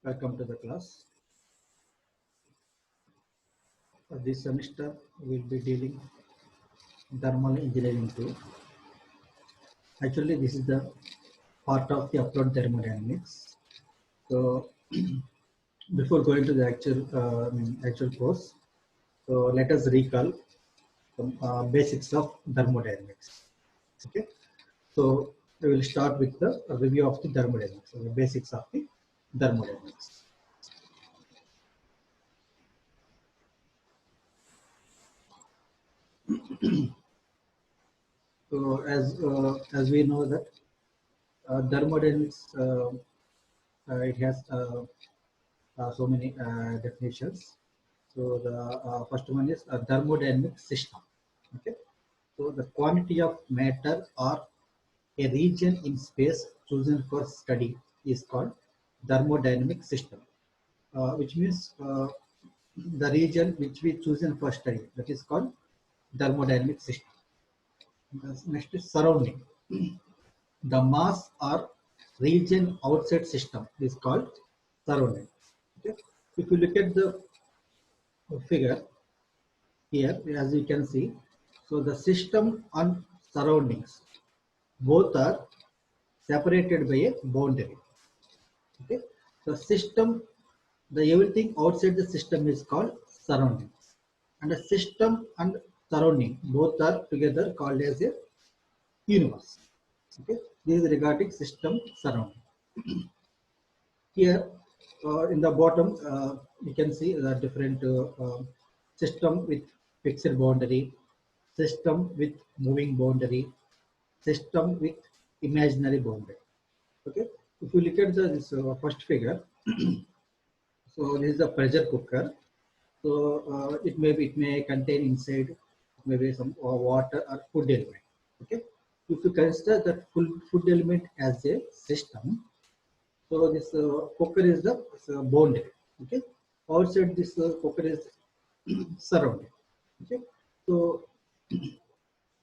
Welcome to the class. This semester we will be dealing thermal engineering 2. Actually, this is the part of the applied thermodynamics. So, before going to the actual course, so let us recall some basics of thermodynamics. Okay. So we will start with the review of the thermodynamics, the basics of the thermodynamics. So as we know that thermodynamics it has so many definitions. So the first one is a thermodynamic system. Okay. So the quantity of matter or a region in space chosen for study is called thermodynamic system, which means the region which we chosen for study, that is called thermodynamic system. Next is surrounding. The mass or region outside system is called surrounding. Okay. If you look at the figure here, as you can see, so the system and surroundings both are separated by a boundary. Okay. The system, the everything outside the system is called surrounding, and the system and surrounding both are together called as a universe. Okay. This is regarding system surrounding. Here, in the bottom, you can see the different system with fixed boundary, system with moving boundary, system with imaginary boundary. Okay. If you look at this first figure, so this is a pressure cooker. So it may contain inside maybe some water or food element. Okay. If you consider that food element as a system, so this cooker is the boundary. Okay. Outside this cooker is surrounded. Okay. So,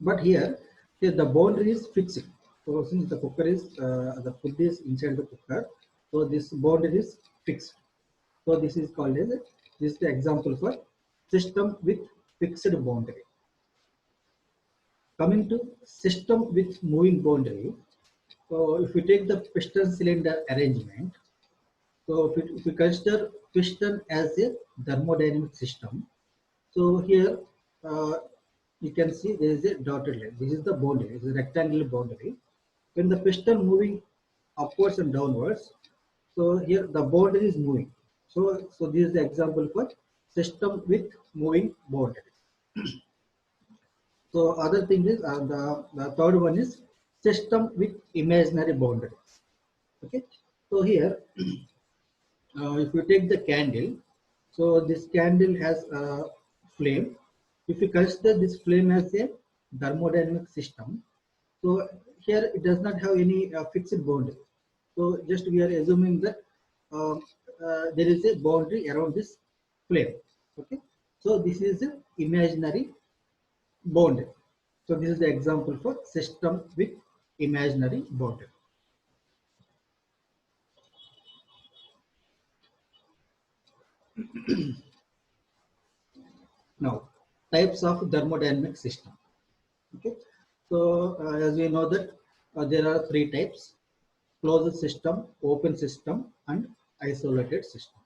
but here the boundary is fixed. So since the cooker is the food is inside the cooker, so this boundary is fixed. So this is called as this is the example for system with fixed boundary. Coming to system with moving boundary. So if we take the piston cylinder arrangement, so if we consider piston as a thermodynamic system, so here you can see there is a dotted line. This is the boundary. This is a rectangular boundary. When the piston moving upwards and downwards, so here the boundary is moving. So this is the example for system with moving boundary. So other thing is the third one is system with imaginary boundaries. Okay. So here, if you take the candle, so this candle has a flame. If you consider this flame as a thermodynamic system, so here it does not have any fixed boundary. So just we are assuming that there is a boundary around this flame. Okay. So this is an imaginary boundary. So this is the example for system with imaginary boundary. Now, types of thermodynamic system. Okay. So as we know that there are three types: closed system, open system, and isolated system.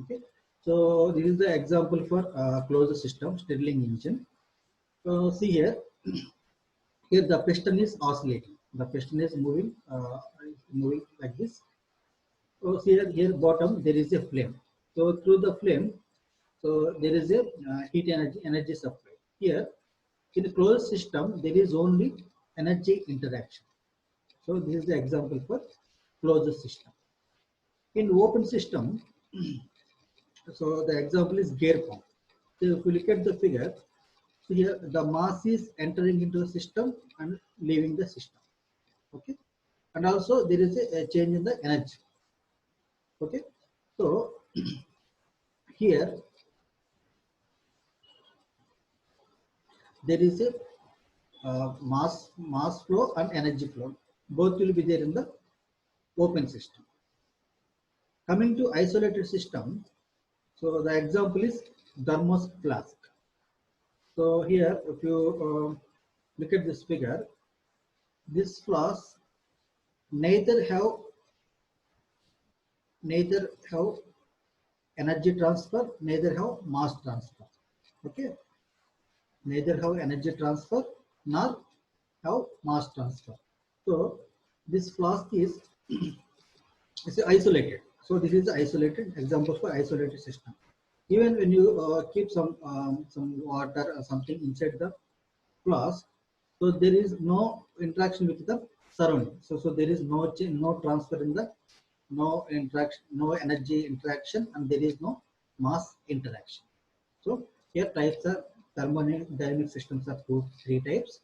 Okay. So this is the example for closed system, Stirling engine. So see here, here the piston is oscillating. The piston is moving like this. So here bottom there is a flame. So through the flame, so there is a heat energy supply. Here in a closed system, there is only energy interaction. So this is the example for closed system. In open system, so the example is gear pump. So if you look at the figure, so here the mass is entering into the system and leaving the system. Okay, and also there is a change in the energy. Okay, so here there is a mass flow and energy flow. Both will be there in the open system. Coming to isolated system, so the example is thermos flask. So here, if you look at this figure, this flask neither have energy transfer, neither have mass transfer. Okay, neither have energy transfer nor have mass transfer. So this flask is isolated. So this is the isolated example for isolated system. Even when you keep some water or something inside the flask, so there is no interaction with the surrounding. So there is no change, no transfer in the, no interaction, no energy interaction, and there is no mass interaction. So here types are thermodynamic systems are three types: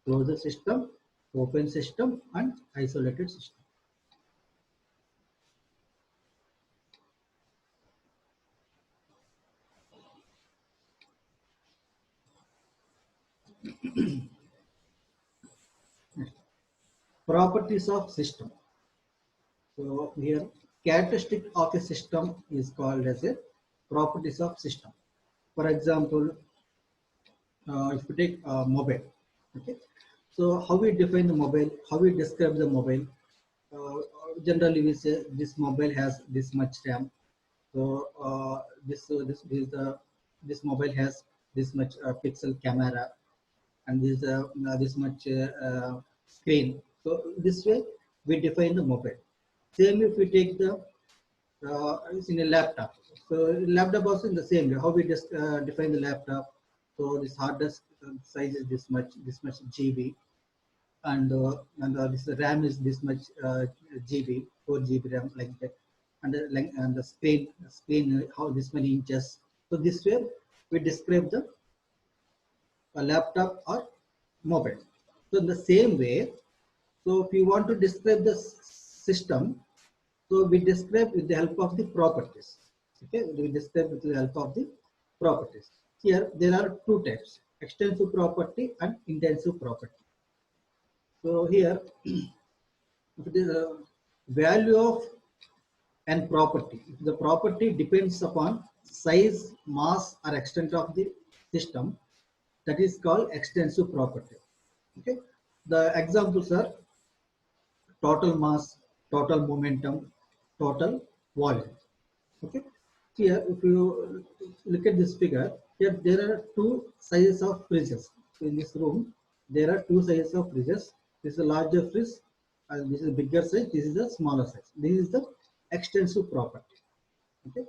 closed system, open system, and isolated system. Properties of system. So here characteristic of a system is called as a properties of system. For example, if you take mobile, okay. So how we define the mobile, how we describe the mobile. Uh, Generally, we say this mobile has this much RAM. So this mobile has this much pixel camera, and this much screen. So this way we define the mobile. Same if we take the it's in a laptop. So laptop also in the same way. How we just define the laptop. So this hard disk size is this much GB, and this RAM is this much GB, 4 GB RAM, like that, and the screen how this many inches. So this way we describe the laptop or mobile. So in the same way, so if you want to describe the system, so we describe with the help of the properties. Okay, we describe with the help of the properties. Here there are two types: extensive property and intensive property. So here, the value of an property, if the property depends upon size, mass, or extent of the system, that is called extensive property. Okay, the examples are total mass, total momentum, total volume. Okay, here if you look at this figure, here there are two sizes of fridges. So in this room, there are two sizes of fridges. This is a larger fridge, and this is a bigger size. This is a smaller size. This is the extensive property. Okay.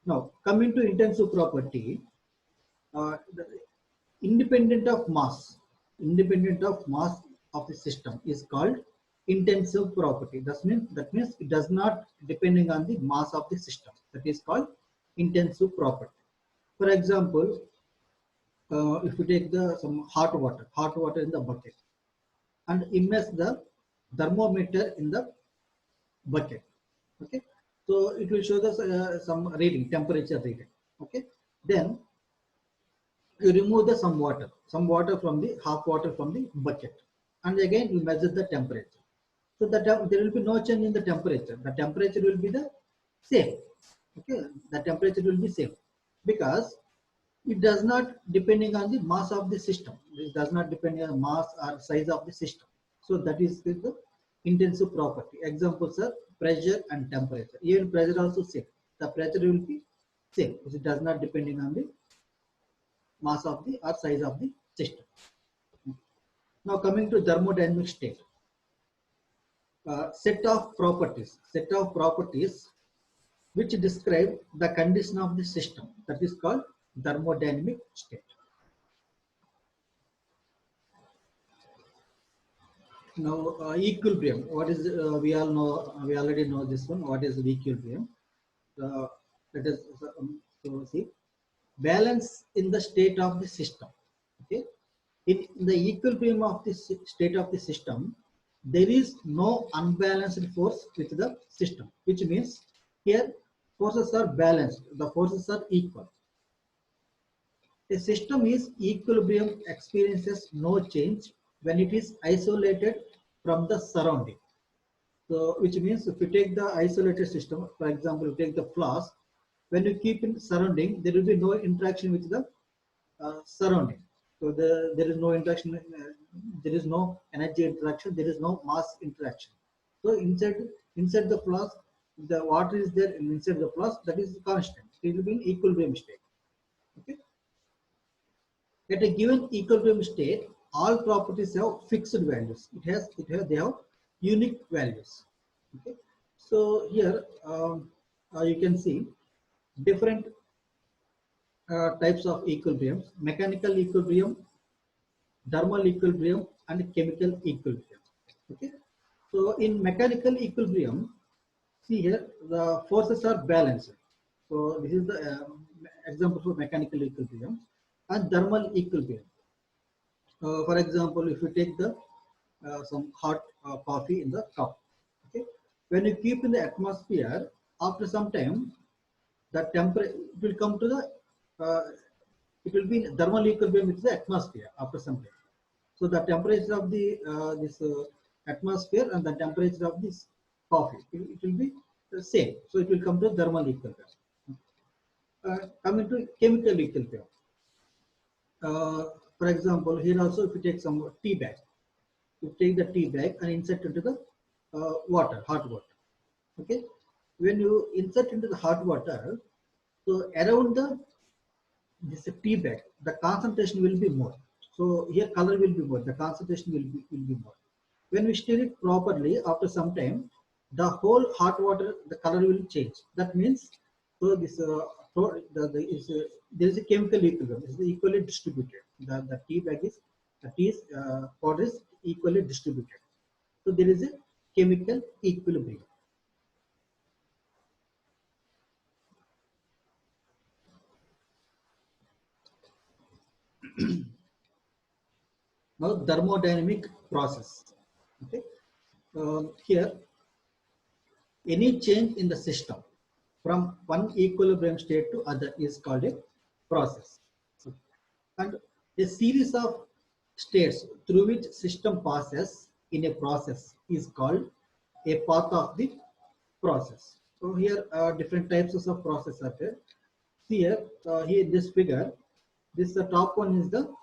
Now coming to intensive property, the independent of mass, independent of mass of the system is called intensive property. That means it does not depending on the mass of the system. That is called intensive property. For example, if you take some hot water in the bucket, and immerse the thermometer in the bucket. Okay, so it will show us some reading, temperature reading. Okay, then you remove some water from the half water from the bucket, and again you measure the temperature. So that there will be no change in the temperature. The temperature will be the same. Okay, the temperature will be same because it does not depending on the mass of the system. It does not depend on the mass or size of the system. So that is the intensive property. Examples are pressure and temperature. Even pressure also same. The pressure will be same. It does not depending on the mass of the or size of the system. Now coming to thermodynamic state. Set of properties which describe the condition of the system, that is called thermodynamic state. Now equilibrium, what is we already know this one. What is equilibrium? Let us so see, balance in the state of the system. Okay, in the equilibrium of the state of the system, there is no unbalanced force with the system, which means here forces are balanced, the forces are equal. A system is equilibrium experiences no change when it is isolated from the surrounding. So which means if you take the isolated system, for example, you take the flask, when you keep in surrounding, there will be no interaction with the surrounding. So there is no interaction, there is no energy interaction, there is no mass interaction. So inside the flask, the water is there inside the flask, that is constant. It will be in equilibrium state. Okay. At a given equilibrium state, all properties have fixed values. They have unique values. Okay. So here you can see different types of equilibriums: mechanical equilibrium, thermal equilibrium, and chemical equilibrium. Okay. So in mechanical equilibrium, see here the forces are balanced. So this is the example for mechanical equilibrium. And thermal equilibrium. For example, if you take the some hot coffee in the cup, okay, when you keep in the atmosphere, after some time, the temperature will come to the uh, it will be in thermal equilibrium with the atmosphere after some time. So the temperature of the this atmosphere and the temperature of this coffee, it will be the same. So it will come to thermal equilibrium. Coming to chemical equilibrium. For example, here also if you take some tea bag, you take the tea bag and insert into the water, hot water. Okay, when you insert into the hot water, so around the this tea bag, the concentration will be more. So here color will be more, the concentration will be more. When we stir it properly, after some time, the whole hot water, the color will change. That means, so this there is a chemical equilibrium. It is equally distributed. The tea bag is the tea powder is equally distributed. So there is a chemical equilibrium. Now thermodynamic process. Okay. Here, any change in the system from one equilibrium state to other is called a process. And a series of states through which system passes in a process is called a path of the process. So here different types of process are there. See here this figure, this the top one is the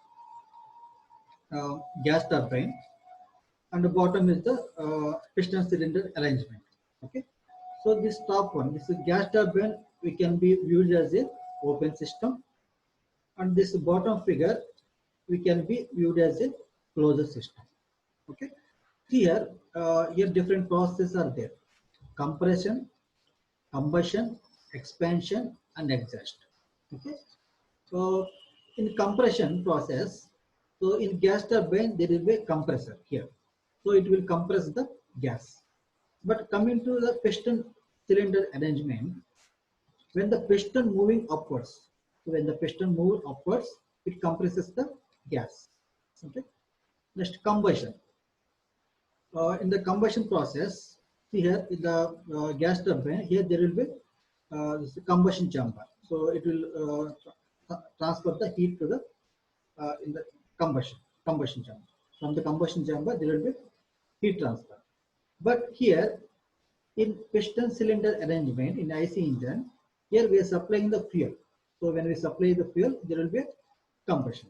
gas turbine, and the bottom is the piston cylinder arrangement. Okay, so this top one, this is gas turbine, we can be viewed as a open system, and this bottom figure we can be viewed as a closed system. Okay, here different processes are there: compression, combustion, expansion, and exhaust. Okay, so in compression process, so in gas turbine there will be a compressor here, so it will compress the gas. But coming to the piston cylinder arrangement, when the piston moving upwards, so when the piston moves upwards, it compresses the gas. Okay. Next, combustion. In the combustion process, see here in the gas turbine, here there will be this combustion chamber. So it will transfer the heat to the in the combustion chamber. From the combustion chamber, there will be heat transfer. But here in piston cylinder arrangement in IC engine, here we are supplying the fuel. So when we supply the fuel, there will be a combustion.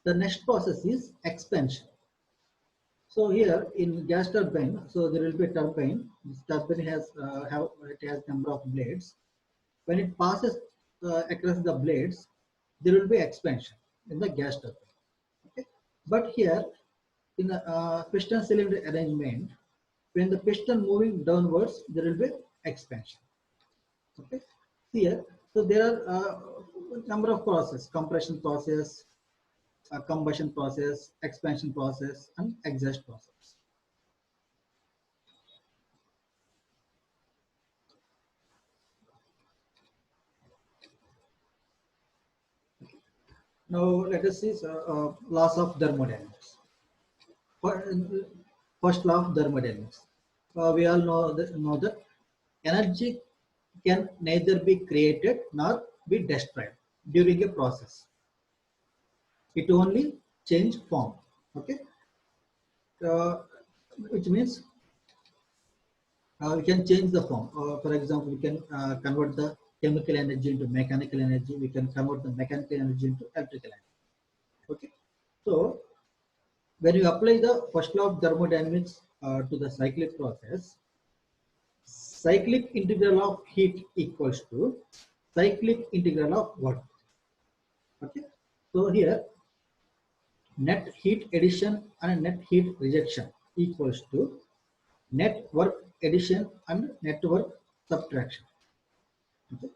The next process is expansion. So here in gas turbine, so there will be a turbine. This turbine has number of blades. When it passes across the blades, there will be expansion in the gas turbine. Okay, but here in the piston cylinder arrangement, when the piston moving downwards, there will be expansion. Okay, here, so there are number of process: compression process, combustion process, expansion process, and exhaust process. Now let us see laws of thermodynamics. First law of thermodynamics. We all know that energy can neither be created nor be destroyed during a process. It only change form. Okay, uh, which means we can change the form. For example, we can convert the chemical energy into mechanical energy. We can convert the mechanical energy into electrical energy. Okay. So when you apply the first law of thermodynamics to the cyclic process, cyclic integral of heat equals to cyclic integral of work. Okay. So here net heat addition and net heat rejection equals to net work addition and net work subtraction. Okay.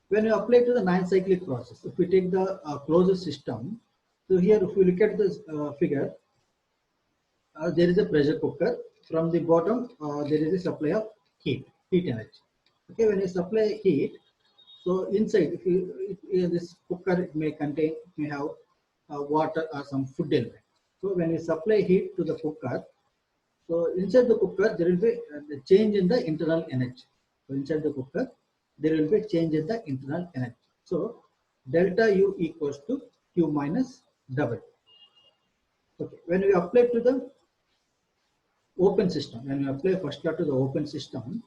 When you apply to the non-cyclic process, if we take the closed system, so here if we look at this figure, there is a pressure cooker. From the bottom, there is a supply of heat energy. Okay, when you supply heat, so inside, if this cooker it may contain, may have water or some food element. So when you supply heat to the cooker, so inside the cooker there will be the change in the internal energy. So inside the cooker, there will be change in the internal energy. So delta U equals to Q minus W. Okay, when we apply to the open system, when we apply first law to the open system,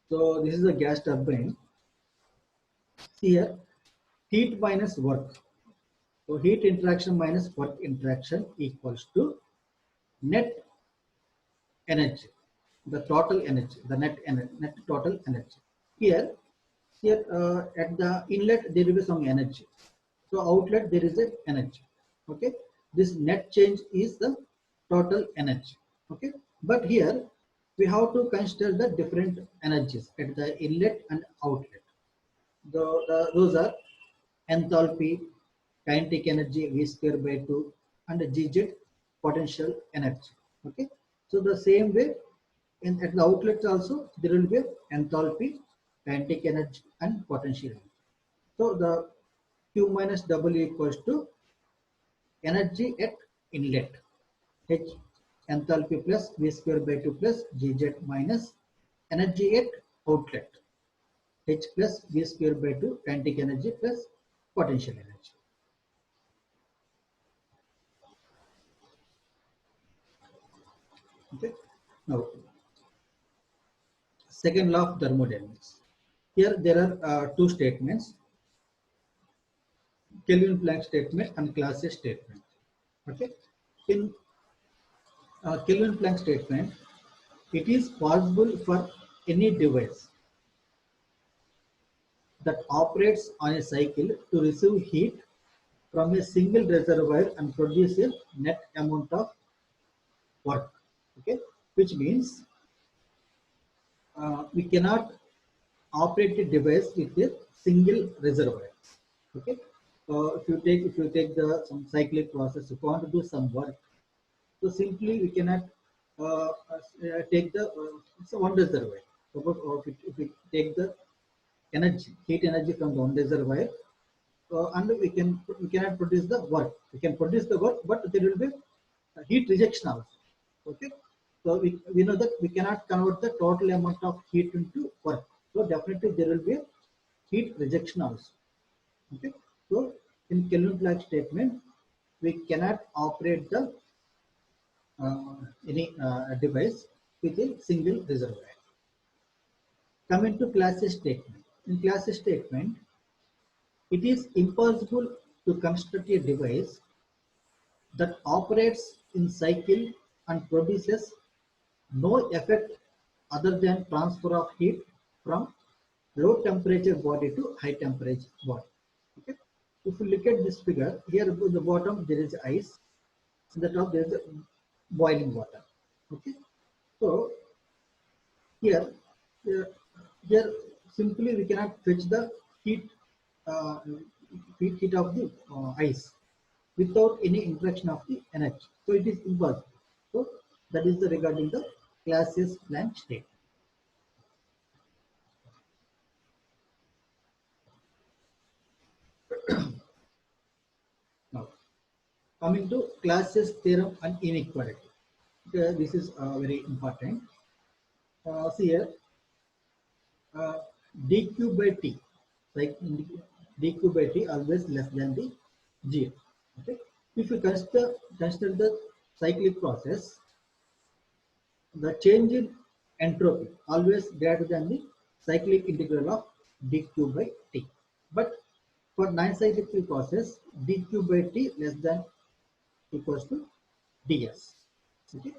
so this is a gas turbine. Here, heat minus work. So heat interaction minus work interaction equals to net energy, the total energy, the net total energy. Here, at the inlet there will be some energy. So outlet there is a energy. Okay, this net change is the total energy. Okay, but here we have to consider the different energies at the inlet and outlet. Those are enthalpy, kinetic energy V square by 2, and Gz potential energy. Okay, so the same way at the outlets also there will be enthalpy, kinetic energy, and potential energy. So the Q minus W equals to energy at inlet, H enthalpy plus V square by 2 plus Gz minus energy at outlet, H plus V square by 2 kinetic energy plus potential energy. Okay. Now, second law of thermodynamics. Here there are two statements: Kelvin-Planck statement and Clausius statement. Okay. In Kelvin-Planck statement, it is possible for any device that operates on a cycle to receive heat from a single reservoir and produce a net amount of work. Okay, which means we cannot operate a device with a single reservoir. Okay, if you take the some cyclic process, if you want to do some work, so simply we cannot take the it's a one reservoir. Suppose if we take the heat energy from the one reservoir, and we cannot produce the work. We can produce the work, but there will be heat rejection also. Okay, so we know that we cannot convert the total amount of heat into work. So definitely there will be heat rejection also. Okay, so in Kelvin-Planck statement, we cannot operate the any device with a single reservoir. Coming to Clausius statement. In Clausius statement, it is impossible to construct a device that operates in cycle and produces no effect other than transfer of heat from low temperature body to high temperature body. Okay. If you look at this figure, here at the bottom there is ice, at the top there is boiling water. Okay. So here, here simply we cannot fetch the heat uh, heat of the ice without any interaction of the energy. So it is impossible. So that is the regarding the Clausius-Planck state. Now, coming to Clausius theorem and inequality. This is very important. See here, uh, dq by t, like dq by t always less than the g. Okay. If you consider the cyclic process, the change in entropy always greater than the cyclic integral of dq by t. But for non-cyclic process, dq by t less than equals to ds. Okay.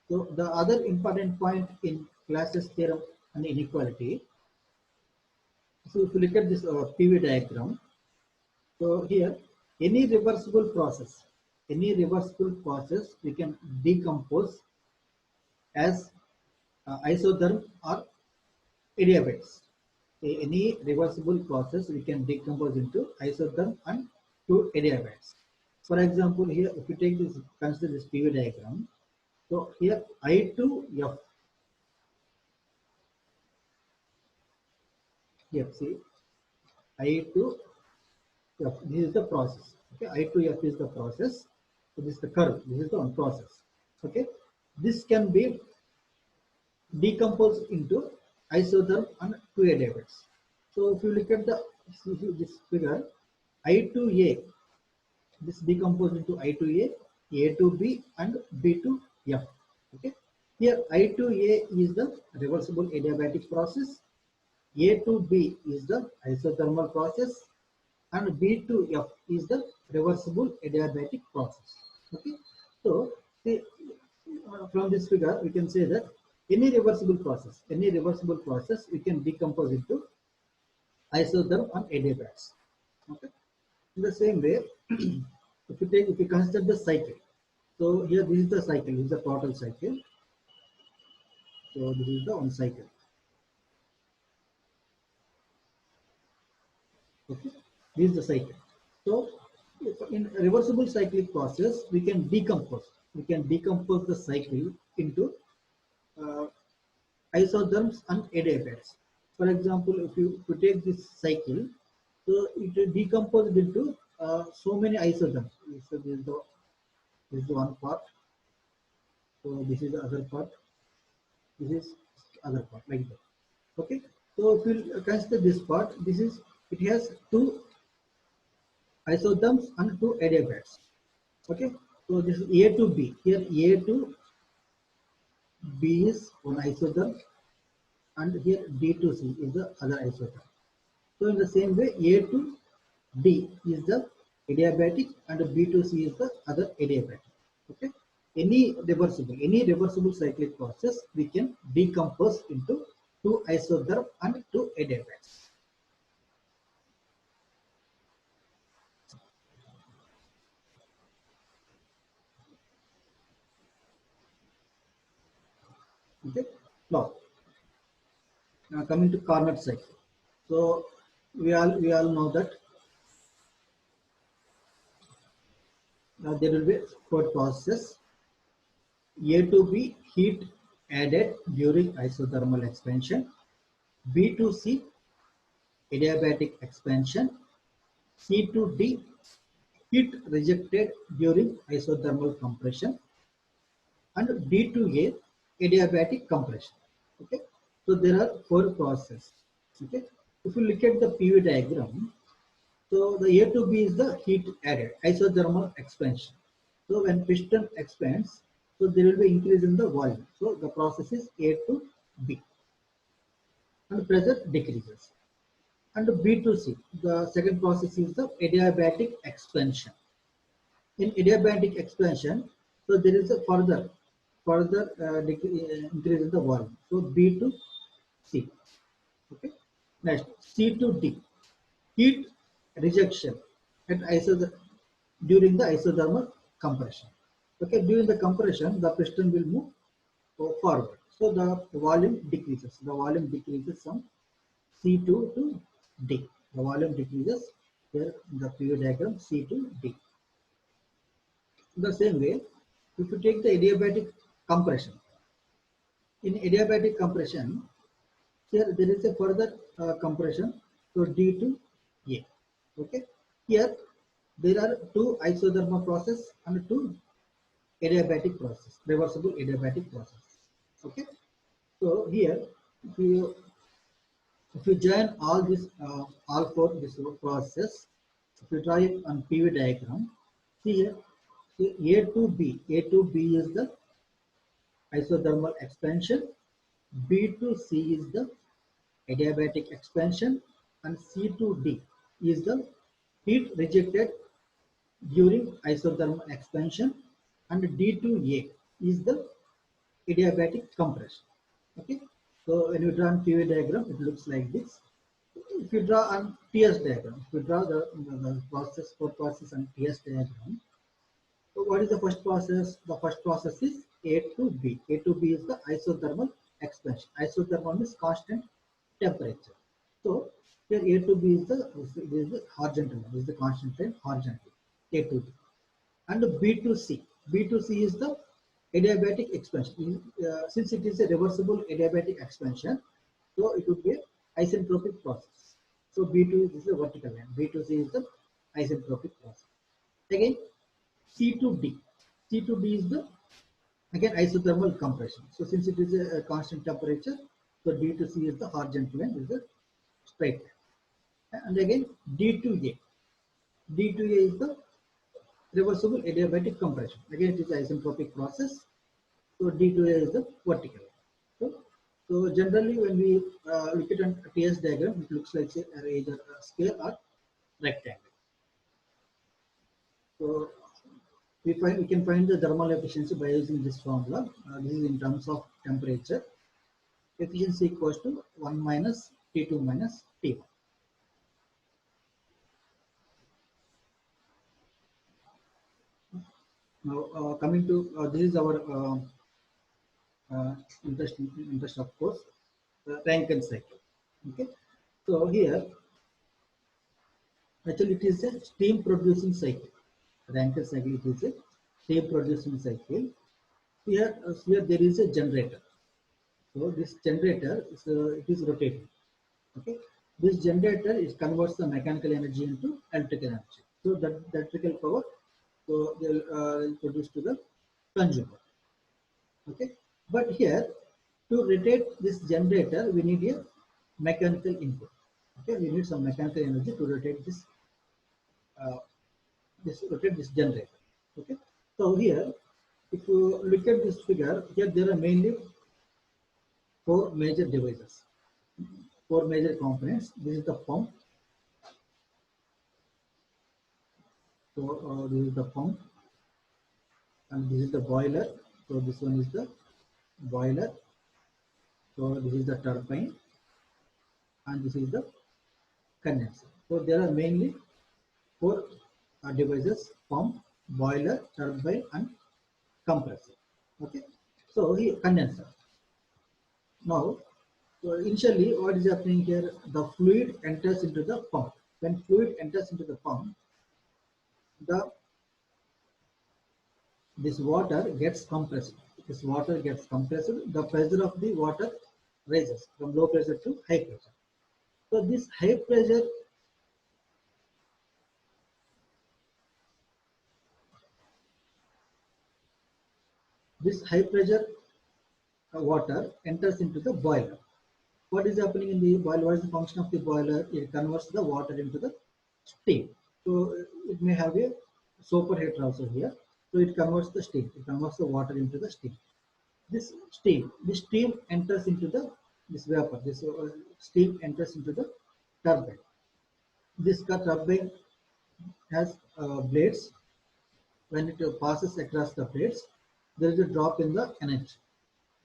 So the other important point in Clausius theorem and inequality. So if you look at this PV diagram, so here any reversible process we can decompose as isotherm or adiabates. Any reversible process we can decompose into isotherm and two adiabates. For example, here if you take this, consider this PV diagram. So here I2F, here see I2F, this is the process. Okay, I2F is the process. So this is the curve. This is the one process. Okay, this can be decomposed into isotherm and two adiabates. So if you look at this figure, I2A, this decomposed into I2A, A2B, and B2F. Okay, here I2A is the reversible adiabatic process, A2B is the isothermal process, and B2F is the reversible adiabatic process. Okay, so see, from this figure we can say that any reversible process we can decompose into isotherm and adiabates. Okay, in the same way, if you consider the cycle, so here this is the cycle, this is the total cycle. So this is the one cycle. Okay, this is the cycle. So in a reversible cyclic process, we can decompose the cycle into uh, isotherms and adiabates. For example, if you take this cycle, so it is decomposed into so many isotherms. So this is the one part. So this is the other part. This is other part, like that. Okay. So if you consider this part, it has two isotherms and two adiabates. Okay. So this is A to B. Here A to B is one isotherm, and here D to C is the other isotherm. So in the same way, A to D is the adiabatic and B to C is the other adiabatic. Okay. Any reversible cyclic process we can decompose into two isotherm and two adiabates. Okay. Now coming to Carnot cycle. So we all know that there will be four processes. A to B, heat added during isothermal expansion. B to C, adiabatic expansion. C to D, heat rejected during isothermal compression. And D to A, adiabatic compression. Okay, so there are four processes. Okay, if you look at the PV diagram, so the A to B is the heat added, isothermal expansion. So when piston expands, so there will be increase in the volume. So the process is A to B, and pressure decreases. And B to C, the second process is the adiabatic expansion. In adiabatic expansion, so there is a further increase in the volume. So B to C. Okay. Next, C to D, heat rejection at during the isothermal compression. Okay, during the compression, the piston will move forward. So the volume decreases. The volume decreases from C2 to D. The volume decreases here in the PV diagram C to D. In the same way, if you take the adiabatic compression, in adiabatic compression, here there is a further compression, so D to A. Okay, here there are two isothermal process and two adiabatic process, reversible adiabatic process. Okay, so here if you join all four this process, if you draw it on PV diagram, see here, A to B is the isothermal expansion, B to C is the adiabatic expansion, and C to D is the heat rejected during isothermal expansion, and D to A is the adiabatic compression. Okay, so when you draw a PV diagram, it looks like this. If you draw a TS diagram, if you draw the process, core process and TS diagram, so what is the first process? The first process is A to B. A to B is the isothermal expansion. Isothermal is constant temperature. So here A to B is the horizontal line, is the constant line horizontally. A to B. And B to C. B to C is the adiabatic expansion. Since it is a reversible adiabatic expansion, so it would be an isentropic process. So B2 is the vertical line. B to C is the isentropic process. Again, C to D. C to D is the again isothermal compression. So since it is a constant temperature, so D to C is the horizontal line, is the straight line. And again D to A. D to A is the reversible adiabatic compression. Again, it is isentropic process. So D to A is the vertical line. So generally, when we look at a TS diagram, it looks like either a square or rectangle. So we can find the thermal efficiency by using this formula. This is in terms of temperature. Efficiency equals to 1 minus T2 minus T1. Now coming to this is our interest of course, Rankine cycle. Okay, so here actually it is a steam producing cycle. Rankine cycle, it is a steam producing cycle. Here there is a generator. So this generator is it is rotating. Okay, this generator is converts the mechanical energy into electrical energy. So that the electrical power, so they'll produce to the consumer. Okay, but here to rotate this generator, we need a mechanical input. Okay, we need some mechanical energy to rotate uh, this generator. Okay, so here, if you look at this figure, here there are mainly four major devices, four major components. This is the pump. So this is the pump, and this is the boiler. So this one is the boiler. So this is the turbine, and this is the condenser. So there are mainly four devices: pump, boiler, turbine, and compressor. Okay. So here condenser. Now, so initially, what is happening here? The fluid enters into the pump. When fluid enters into the pump, the this water gets compressed. This water gets compressed. The pressure of the water rises from low pressure to high pressure. So this high pressure water enters into the boiler. What is happening in the boiler? What is the function of the boiler? It converts the water into the steam. So it may have a superheater also here. So it converts the steam. It converts the water into the steam. This steam enters into the this vapor. This steam enters into the turbine. This turbine has blades. When it passes across the blades, there is a drop in the energy.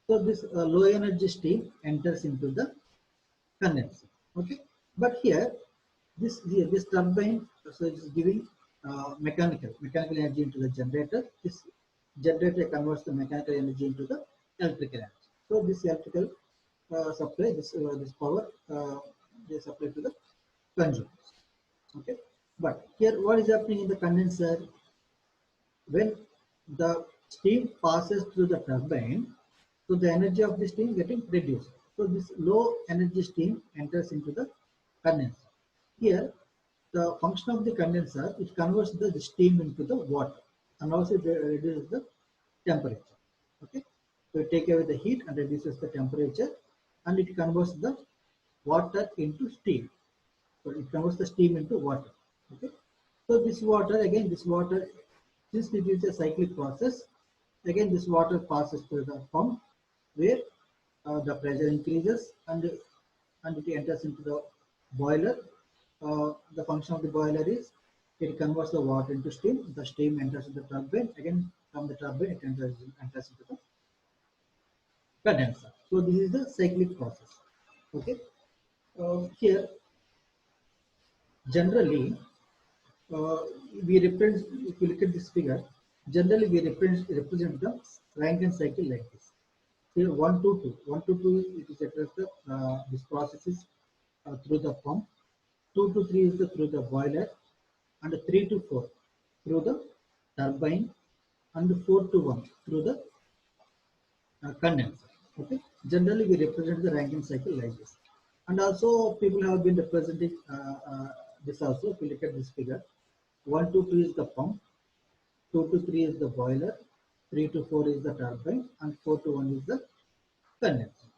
So this low energy steam enters into the condenser. Okay, but here this turbine, so it is giving mechanical energy into the generator. This generator converts the mechanical energy into the electrical energy. So this electrical supply, this power, they supply to the consumers. Okay, but here what is happening in the condenser? When the steam passes through the turbine, so the energy of the steam getting reduced. So this low energy steam enters into the condenser. Here, the function of the condenser, it converts the steam into the water, and also it reduces the temperature. Okay, so it take away the heat and reduces the temperature, and it converts the water into steam. So it converts the steam into water. Okay, so this water, again, this water, since it is a cyclic process, again this water passes through the pump, where the pressure increases and it enters into the boiler. The function of the boiler is it converts the water into steam. The steam enters into the turbine. Again, from the turbine, it enters into the condenser. So this is the cyclic process. Okay. Here, generally, uh, we represent. If you look at this figure, generally we represent the Rankine cycle like this. Here, 1 to 2. 1 to 2 it is addressed the this process is through the pump. 2 to 3 is the through the boiler, and 3 to 4 through the turbine, and 4 to 1 through the condenser. Okay. Generally, we represent the Rankine cycle like this. And also, people have been representing this also. If you look at this figure, 1 to 2 is the pump, 2 to 3 is the boiler, 3 to 4 is the turbine, and 4 to 1 is the condenser.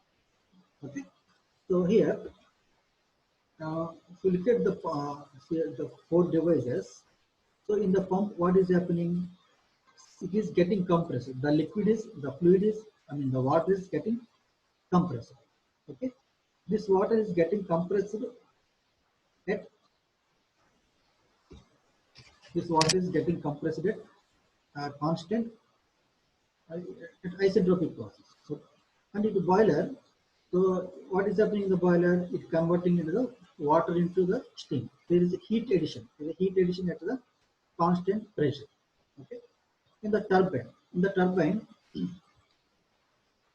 Okay. So here, if you look at the four devices, so in the pump, what is happening? It is getting compressed. The liquid is, the fluid is, I mean, the water is getting compressed. Okay, this water is getting compressed at constant at isentropic process. So, and in the boiler, so what is happening in the boiler? It converting into the water into the steam. There is a heat addition. There is a heat addition at the constant pressure. Okay, in the turbine,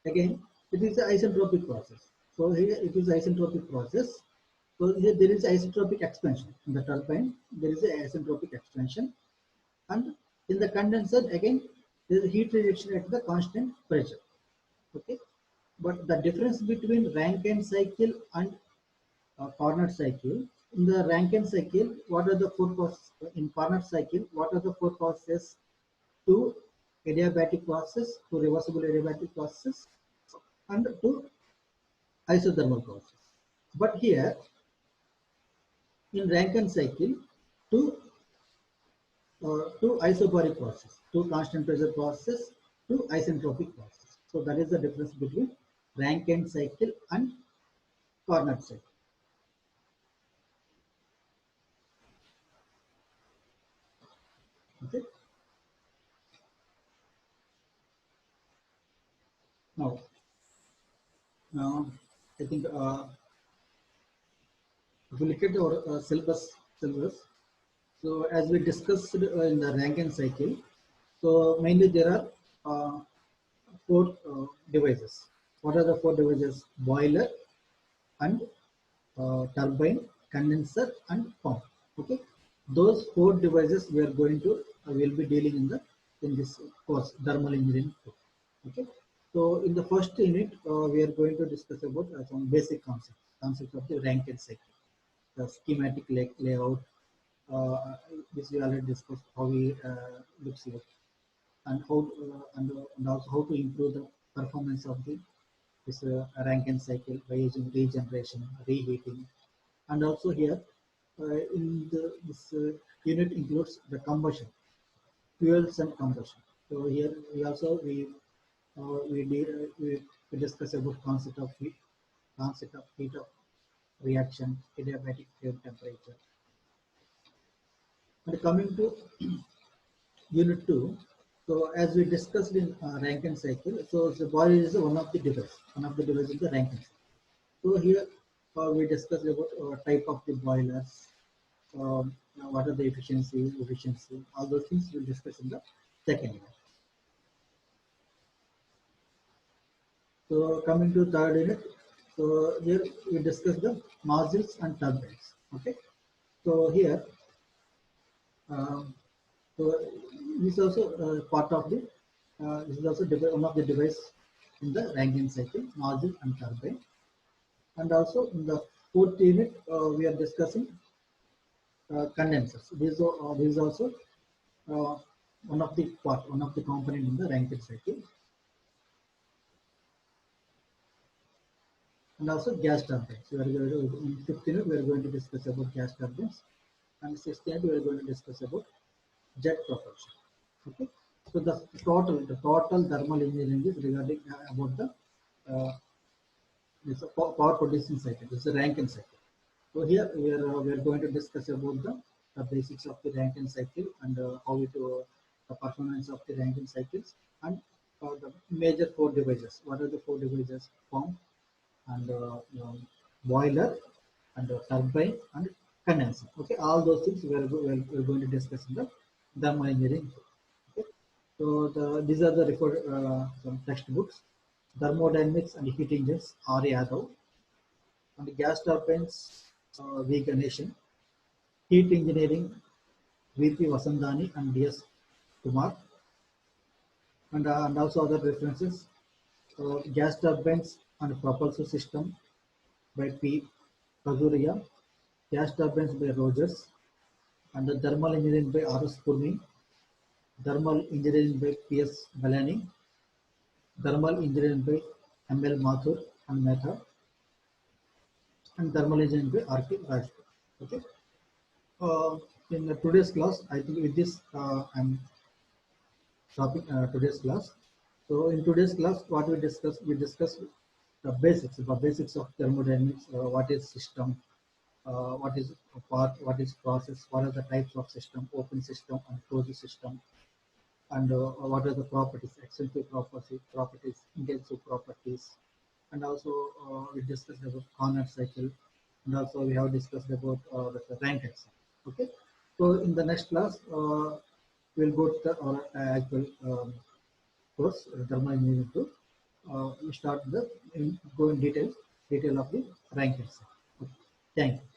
again, it is an isentropic process. So here it is isentropic process. So here there is isentropic expansion. In the turbine, there is an isentropic expansion. And in the condenser, again, there is a heat rejection at the constant pressure. Okay. But the difference between Rankine cycle and Carnot cycle, in the Rankine cycle, what are the four processes? In Carnot cycle, what are the four processes? Two adiabatic process, two reversible adiabatic process, and two isothermal process. But here in Rankine cycle, two two isobaric process, two constant pressure process, two isentropic process. So that is the difference between Rankine cycle and Carnot cycle. Okay. Now, now I think if we look at our syllabus, so as we discussed in the Rankine cycle, so mainly there are four devices. What are the four devices? Boiler and turbine, condenser, and pump. Okay, those four devices we are going to will be dealing in this course, thermal engineering course. Okay, so in the first unit we are going to discuss about some basic concepts of the Rankine cycle, the schematic layout. This we already discussed how we looks like, and and also how to improve the performance of this Rankine cycle by using regeneration, reheating, and also here this unit includes the combustion, fuels and combustion. So here we discuss about concept of heat of reaction, adiabatic flame temperature. And coming to unit 2, so as we discussed in Rankine cycle, so the boiler is one of the devices in the Rankine cycle. So here we discussed about type of the boilers, what are the efficiency, all those things we'll discuss in the second unit. So coming to third unit, so here we discuss the nozzles and turbines. Okay, so here, so this is also part of the this is also one of the device in the Rankine cycle, nozzle and turbine, and also in the fourth unit we are discussing condensers. This is also uh, one of the component in the Rankine cycle, and also gas turbines. We are going to, in fifth unit we are going to discuss about gas turbines, and sixth unit we are going to discuss about jet propulsion. Okay, so the total thermal engineering is regarding about the uh, it's a power producing cycle. It's a Rankine cycle. So here we are going to discuss about the basics of the Rankine cycle and how it the performance of the Rankine cycles and the major four devices. What are the four devices? Pump and boiler and turbine and condenser. Okay, all those things we are going to discuss in the thermal engineering. Okay, so these are the referred some textbooks. Thermodynamics and heat engines, R. Yadav, and gas turbines, V. Ganeshan, heat engineering, V.P. Vasandani and D.S. Kumar, and also other references, gas turbines and propulsion system by P. Kazuria, gas turbines by Rogers, and the thermal engineering by R.S. Purni, thermal engineering by P.S. Balani, thermal engineering by M.L. Mathur and Mehta, and thermal engineering by R.K. Rajput. Okay. In today's class, I think with this I'm stopping today's class. So in today's class, what we discuss the basics of thermodynamics. What is system? What is a part? What is process? What are the types of system? Open system and closed system. And what are the properties? Extensive properties, intensive properties, and also we discussed about Carnot cycle, and also we have discussed about the Rankine cycle. Okay, so in the next class, we'll go to the actual course, thermal engineering 2. We start go in detail of the Rankine cycle. Okay. Thank you.